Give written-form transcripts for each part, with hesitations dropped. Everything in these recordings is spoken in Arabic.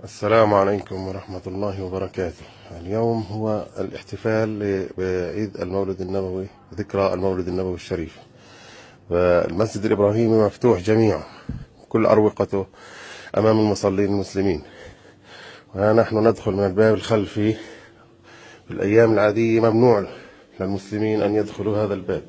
السلام عليكم ورحمة الله وبركاته. اليوم هو الاحتفال بعيد المولد النبوي، ذكرى المولد النبوي الشريف. والمسجد الإبراهيمي مفتوح جميعا، كل أروقته أمام المصلين المسلمين، ونحن ندخل من الباب الخلفي. في الأيام العادية ممنوع للمسلمين أن يدخلوا هذا الباب.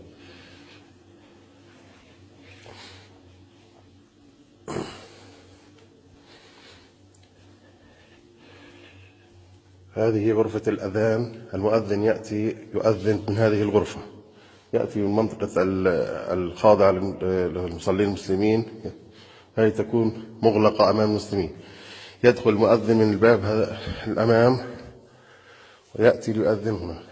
هذه غرفة الأذان، المؤذن يأتي يؤذن من هذه الغرفة، يأتي من منطقة الخاضعة للمصلين المسلمين، هذه تكون مغلقة أمام المسلمين. يدخل المؤذن من الباب هذا الأمام ويأتي ليؤذن هنا.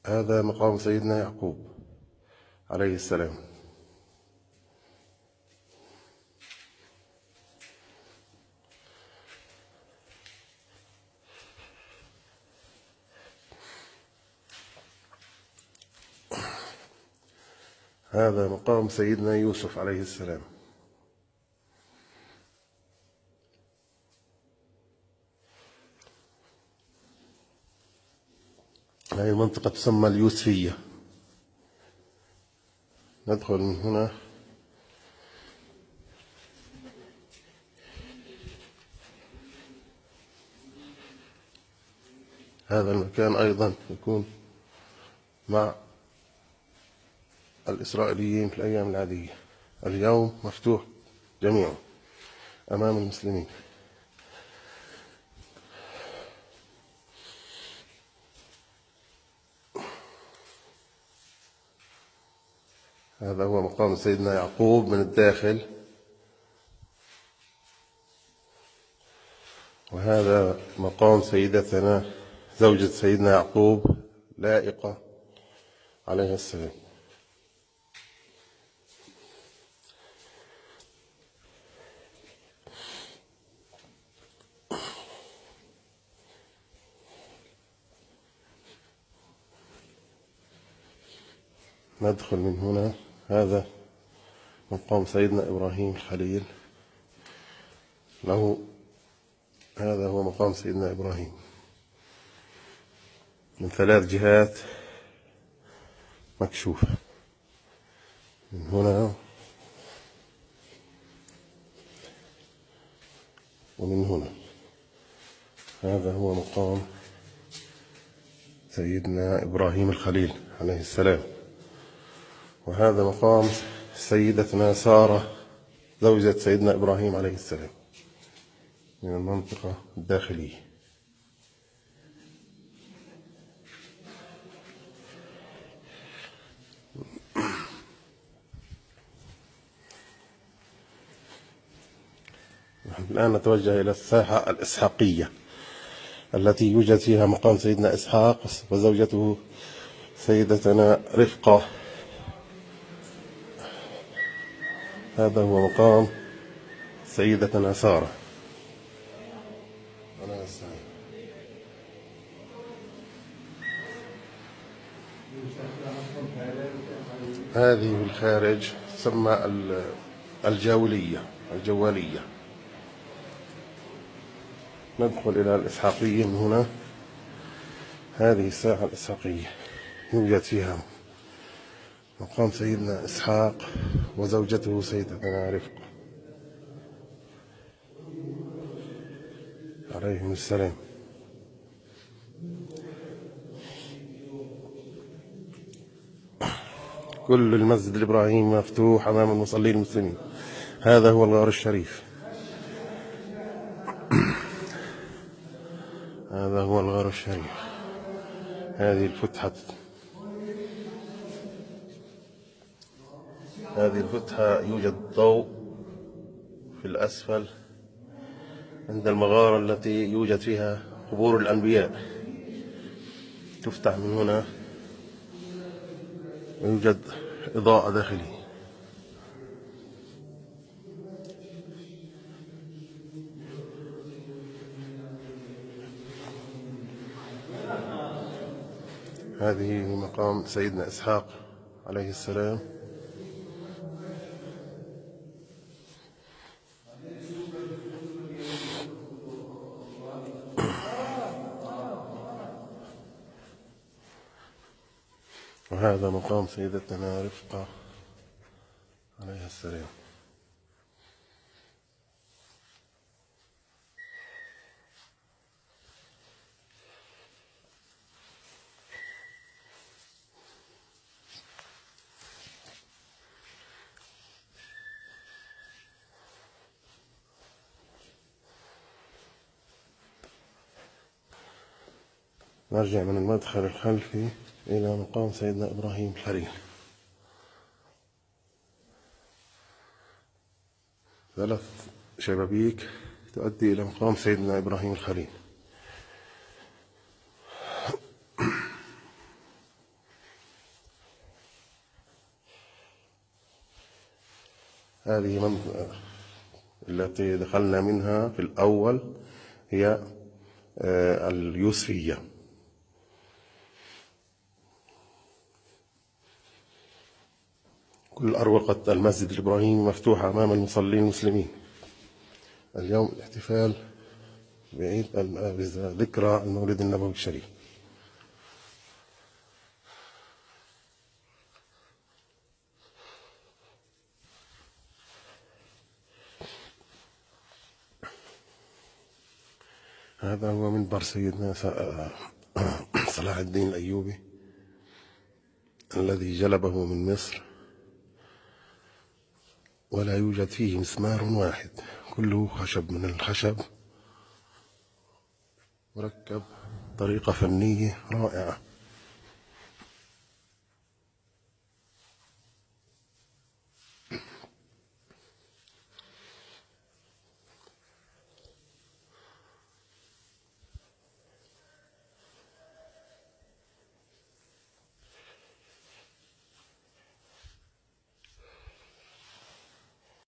هذا مقام سيدنا يعقوب عليه السلام. هذا مقام سيدنا يوسف عليه السلام. هذه المنطقة تسمى اليوسفية. ندخل من هنا. هذا المكان أيضا يكون مع الإسرائيليين في الأيام العادية. اليوم مفتوح جميعا أمام المسلمين. هذا هو مقام سيدنا يعقوب من الداخل، وهذا مقام سيدتنا زوجة سيدنا يعقوب لائقة عليها السلام. ندخل من هنا. هذا مقام سيدنا إبراهيم الخليل له. هذا هو مقام سيدنا إبراهيم من 3 جهات مكشوفة، من هنا ومن هنا. هذا هو مقام سيدنا إبراهيم الخليل عليه السلام. وهذا مقام سيدتنا سارة زوجة سيدنا إبراهيم عليه السلام من المنطقة الداخلية. الآن نتوجه إلى الساحة الإسحاقية التي يوجد فيها مقام سيدنا إسحاق وزوجته سيدتنا رفقة. هذا هو مقام سيدتنا سارة. هذه بالخارج تسمى الجوالية. ندخل إلى الإسحاقية من هنا. هذه الساحة الإسحاقية يوجد فيها مقام سيدنا إسحاق وزوجته سيدتنا رفقة عليهم السلام. كل المسجد الإبراهيمي مفتوح أمام المصلين المسلمين. هذا هو الغار الشريف. هذا هو الغار الشريف. هذه الفتحة يوجد ضوء في الأسفل عند المغارة التي يوجد فيها قبور الأنبياء. تفتح من هنا ويوجد إضاءة داخلية. هذه مقام سيدنا إسحاق عليه السلام. وهذا مقام سيدتنا رفقة عليها السلام. نرجع من المدخل الخلفي إلى مقام سيدنا إبراهيم الخليل. 3 شبابيك تؤدي إلى مقام سيدنا إبراهيم الخليل. هذه منطقة التي دخلنا منها في الأول هي اليوسفية. كل أروقة المسجد الإبراهيمي مفتوحة أمام المصلين المسلمين. اليوم الاحتفال بعيد ذكرى المولد النبوي الشريف. هذا هو منبر سيدنا صلاح الدين الأيوبي الذي جلبه من مصر، ولا يوجد فيه مسمار واحد، كله خشب من الخشب، مركب بطريقة فنية رائعة.